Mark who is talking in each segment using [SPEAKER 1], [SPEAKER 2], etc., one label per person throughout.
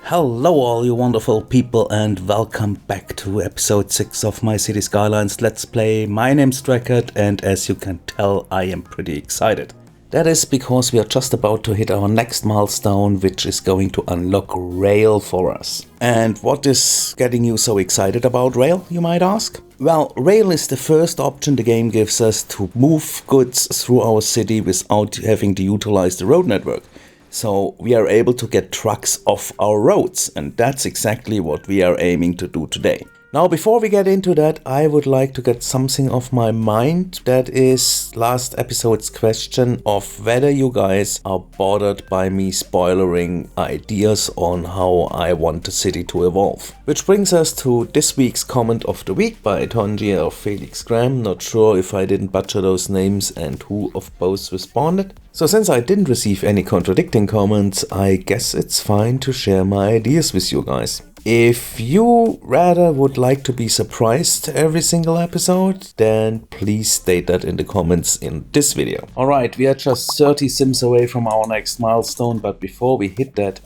[SPEAKER 1] Hello all you wonderful people and welcome back to episode 6 of my City Skylines Let's Play. My name's Drackert and as you can tell I am pretty excited. That is because we are just about to hit our next milestone, which is going to unlock rail for us. And what is getting you so excited about rail, you might ask? Well, rail is the first option the game gives us to move goods through our city without having to utilize the road network. So we are able to get trucks off our roads, and that's exactly what we are aiming to do today. Now, before we get into that, I would like to get something off my mind. That is last episode's question of whether you guys are bothered by me spoilering ideas on how I want the city to evolve. Which brings us to this week's comment of the week by Tonji or Felix Graham. Not sure if I didn't butcher those names and who of both responded. So since I didn't receive any contradicting comments, I guess it's fine to share my ideas with you guys. If you rather would like to be surprised every single episode, then please state that in the comments in this video. Alright, we are just 30 sims away from our next milestone, but before we hit that,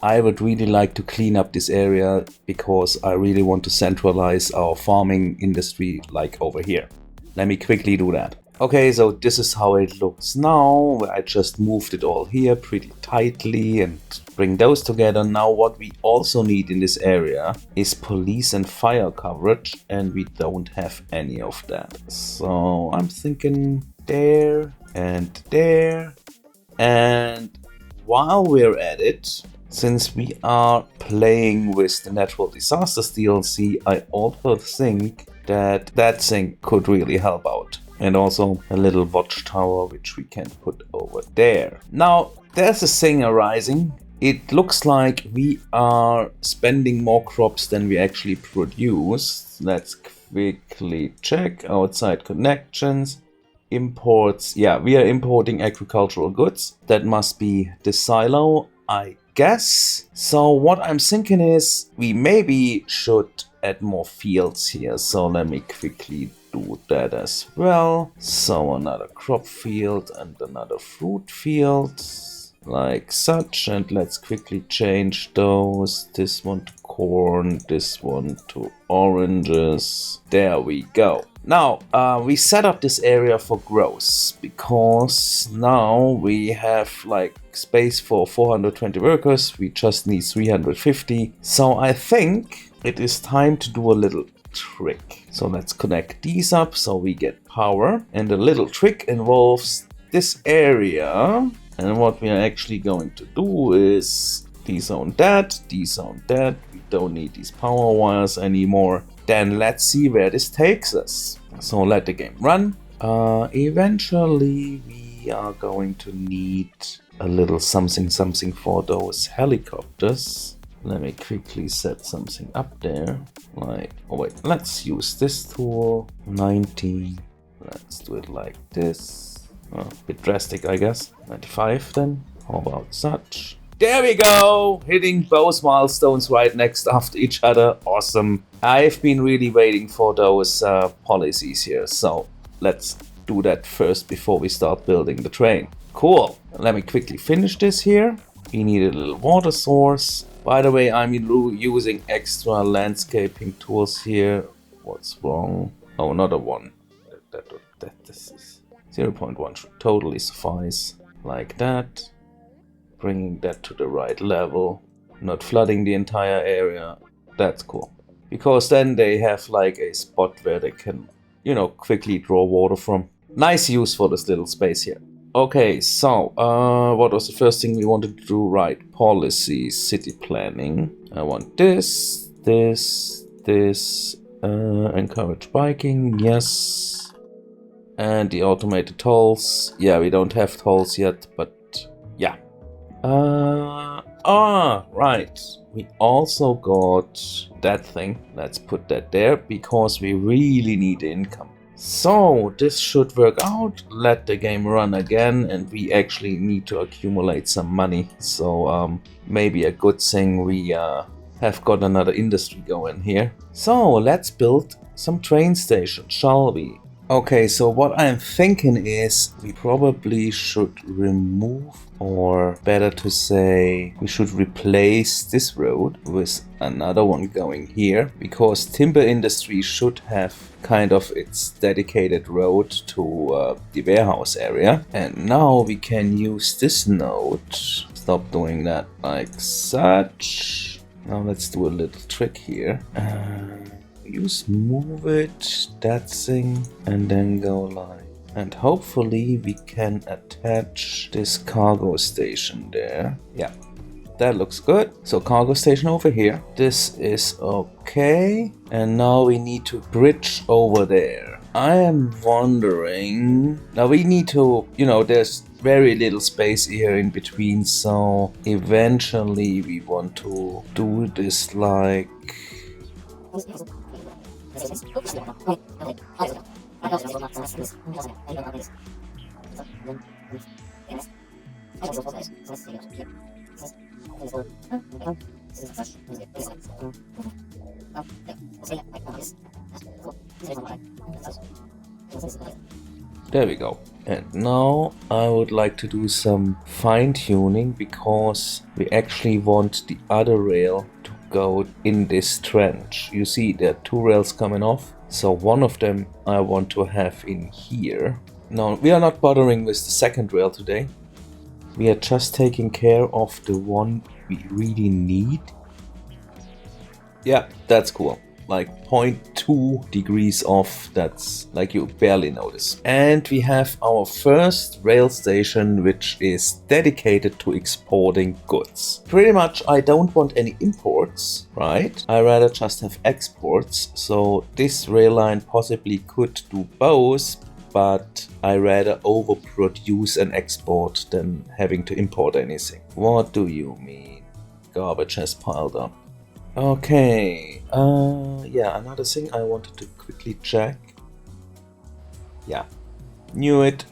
[SPEAKER 1] I would really like to clean up this area because I really want to centralize our farming industry like over here. Let me quickly do that. Okay, so this is how it looks now. I just moved it all here pretty tightly and bring those together. Now what we also need in this area is police and fire coverage, and we don't have any of that. So I'm thinking there and there. And while we're at it, since we are playing with the Natural Disasters DLC, I also think that that thing could really help out. And also a little watchtower which we can put over there. Now there's a thing arising. It looks like we are spending more crops than we actually produce. Let's quickly check outside connections. Imports. Yeah, we are importing agricultural goods. That must be the silo, I guess. So what I'm thinking is we maybe should add more fields here. So let me quickly do that as well. So another crop field and another fruit field like such, and let's quickly change those. This one to corn, this one to oranges. There we go. Now we set up this area for growth because now we have like space for 420 workers. We just need 350. So I think it is time to do a little trick. So let's connect these up so we get power, and the little trick involves this area, and what we are actually going to do is dezone that. We don't need these power wires anymore. Then let's see where this takes us. So let the game run. Eventually we are going to need a little something for those helicopters. Let me quickly set something up there. Like, oh wait, let's use this tool. 90. Let's do it like this. A bit drastic, I guess. 95 then. How about such? There we go! Hitting both milestones right next after each other. Awesome. I've been really waiting for those policies here. So let's do that first before we start building the train. Cool. Let me quickly finish this here. We need a little water source. By the way, I'm using extra landscaping tools here. What's wrong? Oh, another one. This is 0.1 should totally suffice. Like that. Bringing that to the right level. Not flooding the entire area. That's cool. Because then they have like a spot where they can, quickly draw water from. Nice use for this little space here. Okay, so what was the first thing we wanted to do? Right, policy, city planning. I want this, encourage biking, yes. And the automated tolls. Yeah, we don't have tolls yet, but yeah. Right. We also got that thing. Let's put that there because we really need income. So this should work out. Let the game run again, and we actually need to accumulate some money. So maybe a good thing we have got another industry going here. So let's build some train stations, shall we? Okay, so what I'm thinking is we probably should remove Or better to say, we should replace this road with another one going here, because timber industry should have kind of its dedicated road to the warehouse area. And now we can use this node. Stop doing that like such. Now let's do a little trick here. Use move it, that thing, and then go like. And hopefully we can attach this cargo station there. Yeah, that looks good. So cargo station over here. This is okay. And now we need to bridge over there. I am wondering, now we need to, there's very little space here in between. So eventually we want to do this like... There we go. And now I would like to do some fine-tuning, because we actually want the other rail to go in this trench. You see there are two rails coming off. So one of them I want to have in here. No, we are not bothering with the second rail today. We are just taking care of the one we really need. Yeah, that's cool. Like 0.2 degrees off, that's like you barely notice. And we have our first rail station, which is dedicated to exporting goods. Pretty much I don't want any imports, right? I rather just have exports. So this rail line possibly could do both, but I rather overproduce and export than having to import anything. What do you mean? Garbage has piled up. Okay, yeah, another thing I wanted to quickly check. Yeah, knew it.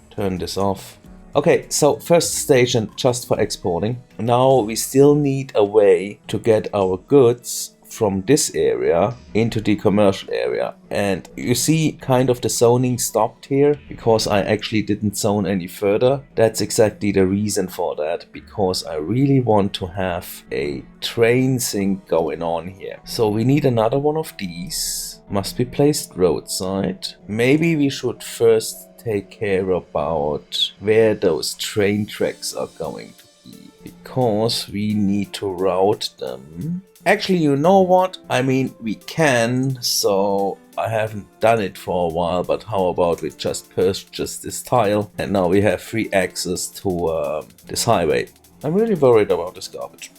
[SPEAKER 1] Turn this off. Okay, so first station just for exporting. Now we still need a way to get our goods from this area into the commercial area. And you see kind of the zoning stopped here because I actually didn't zone any further. That's exactly the reason for that, because I really want to have a train thing going on here. So we need another one of these. Must be placed roadside. Maybe we should first take care about where those train tracks are going to be, because we need to route them. Actually, you know what? I mean, we can, so I haven't done it for a while, but how about we just purchase this tile and now we have free access to this highway. I'm really worried about this garbage.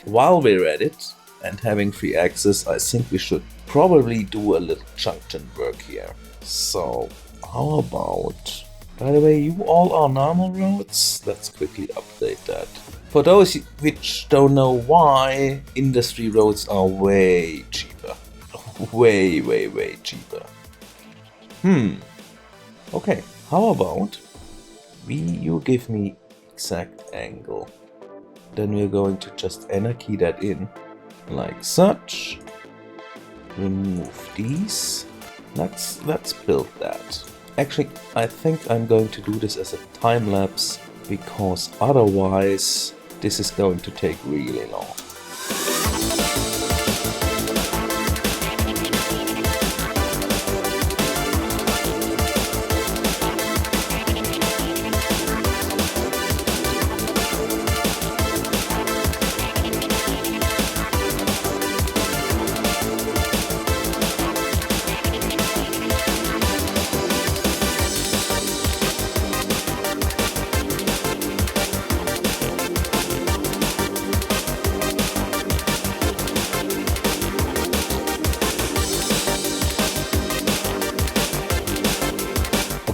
[SPEAKER 1] While we're at it and having free access, I think we should probably do a little junction work here. So, how about... By the way, you all are normal roads? Let's quickly update that. For those which don't know why, industry roads are way cheaper. Way, way, way cheaper. Okay, how about you give me exact angle. Then we're going to just anarchy that in like such. Remove these. Let's build that. Actually, I think I'm going to do this as a time lapse, because otherwise this is going to take really long.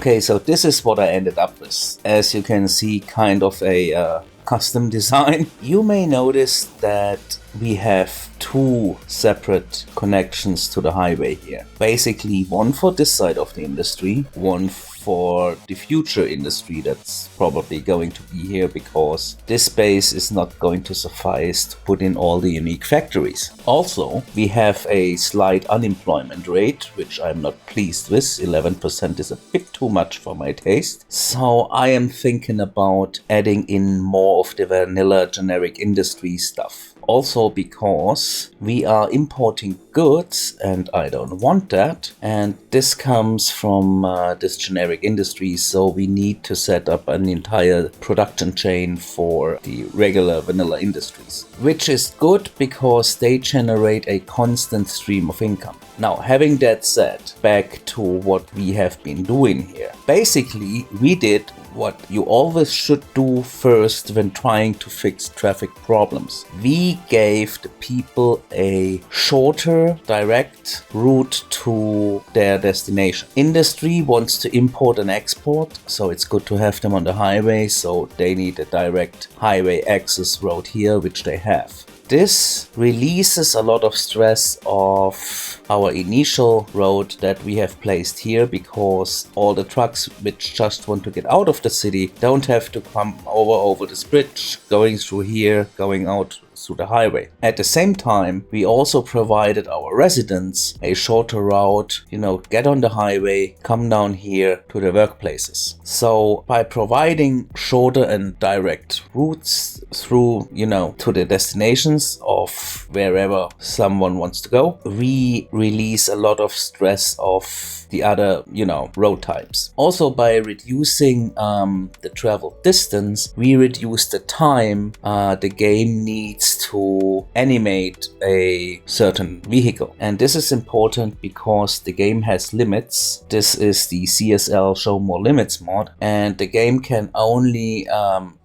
[SPEAKER 1] Okay, so this is what I ended up with. As you can see, kind of a custom design. You may notice that we have two separate connections to the highway here. Basically one for this side of the industry, one for the future industry that's probably going to be here, because this space is not going to suffice to put in all the unique factories. Also, we have a slight unemployment rate, which I'm not pleased with. 11% is a bit too much for my taste. So I am thinking about adding in more of the vanilla generic industry stuff. Also because we are importing goods and I don't want that, and this comes from this generic industry, so we need to set up an entire production chain for the regular vanilla industries, which is good because they generate a constant stream of income. Now, having that said, back to what we have been doing here. Basically, we did what you always should do first when trying to fix traffic problems. We gave the people a shorter, direct route to their destination. Industry wants to import and export, so it's good to have them on the highway, so they need a direct highway access road here, which they have. This releases a lot of stress of our initial road that we have placed here, because all the trucks which just want to get out of the city don't have to come over this bridge, going through here, going out through the highway. At the same time, we also provided our residents a shorter route, get on the highway, come down here to the workplaces. So by providing shorter and direct routes through, to the destinations of wherever someone wants to go, we release a lot of stress of the other, road types. Also, by reducing the travel distance, we reduce the time the game needs to animate a certain vehicle. And this is important because the game has limits. This is the CSL Show More Limits mod, and the game can only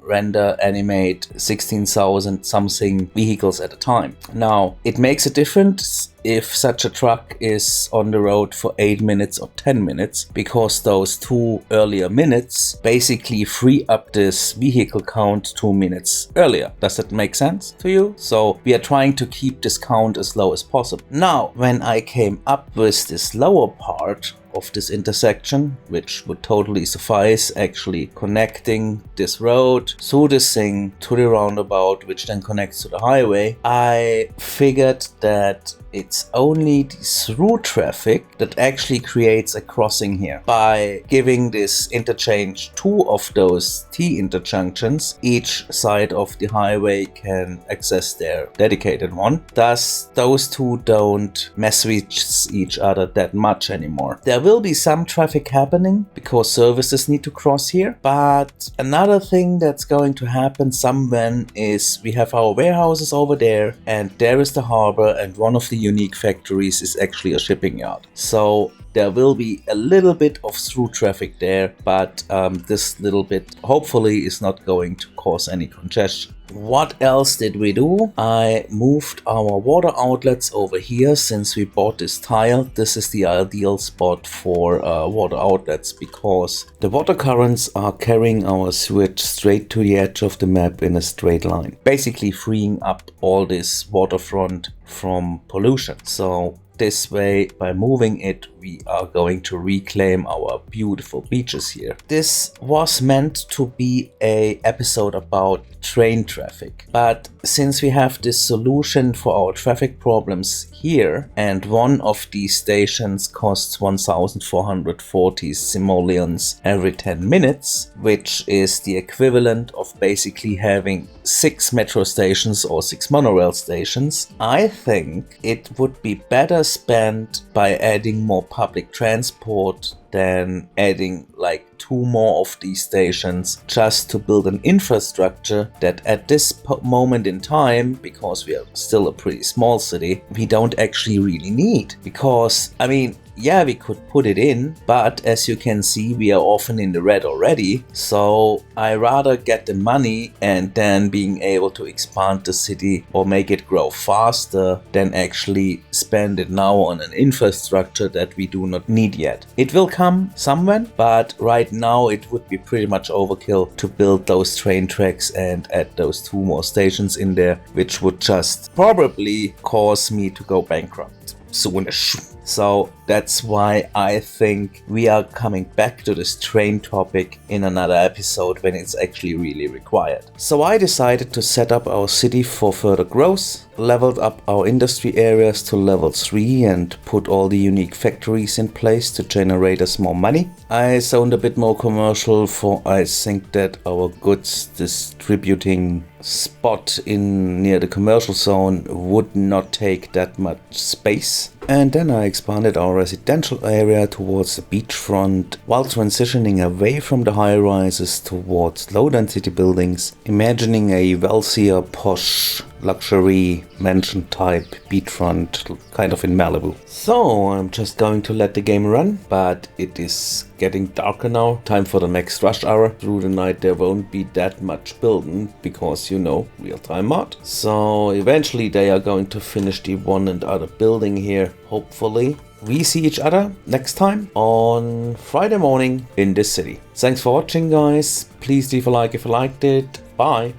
[SPEAKER 1] animate 16,000 something vehicles at a time. Now, it makes a difference if such a truck is on the road for 8 minutes or 10 minutes, because those 2 earlier minutes basically free up this vehicle count 2 minutes earlier. Does that make sense to you? So we are trying to keep this count as low as possible. Now, when I came up with this lower part of this intersection, which would totally suffice, actually connecting this road through this thing to the roundabout, which then connects to the highway, I figured that it's only the through traffic that actually creates a crossing here. By giving this interchange 2 of those T interjunctions, each side of the highway can access their dedicated one. Thus, those two don't mess with each other that much anymore. There will be some traffic happening because services need to cross here, but another thing that's going to happen somewhere is we have our warehouses over there, and there is the harbor, and one of the unique factories is actually a shipping yard. So there will be a little bit of through traffic there, but this little bit hopefully is not going to cause any congestion. What else did we do? I moved our water outlets over here since we bought this tile. This is the ideal spot for water outlets because the water currents are carrying our sewage straight to the edge of the map in a straight line, basically freeing up all this waterfront from pollution. So this way, by moving it, we are going to reclaim our beautiful beaches here. This was meant to be an episode about train traffic, but since we have this solution for our traffic problems here, and one of these stations costs 1,440 simoleons every 10 minutes, which is the equivalent of basically having 6 metro stations or 6 monorail stations, I think it would be better spent by adding more public transport than adding like 2 more of these stations just to build an infrastructure that at this moment in time, because we are still a pretty small city, we don't actually really need. Because, I mean, yeah, we could put it in, but as you can see, we are often in the red already. So I rather get the money and then being able to expand the city or make it grow faster than actually spend it now on an infrastructure that we do not need yet. It will come somewhere, but right now it would be pretty much overkill to build those train tracks and add those 2 more stations in there, which would just probably cause me to go bankrupt soonish. So that's why I think we are coming back to this train topic in another episode when it's actually really required. So I decided to set up our city for further growth, leveled up our industry areas to level 3 and put all the unique factories in place to generate us more money. I zoned a bit more commercial, for I think that our goods distributing spot in near the commercial zone would not take that much space. And then I expanded our residential area towards the beachfront while transitioning away from the high-rises towards low-density buildings, imagining a wealthier, posh, luxury mansion type beachfront kind of in Malibu. So I'm just going to let the game run, but it is getting darker now. Time for the next rush hour. Through the night there won't be that much building because, you know, real-time mod. So eventually they are going to finish the one and other building here, hopefully. We see each other next time on Friday morning in this city. Thanks for watching, guys. Please leave a like if you liked it. Bye.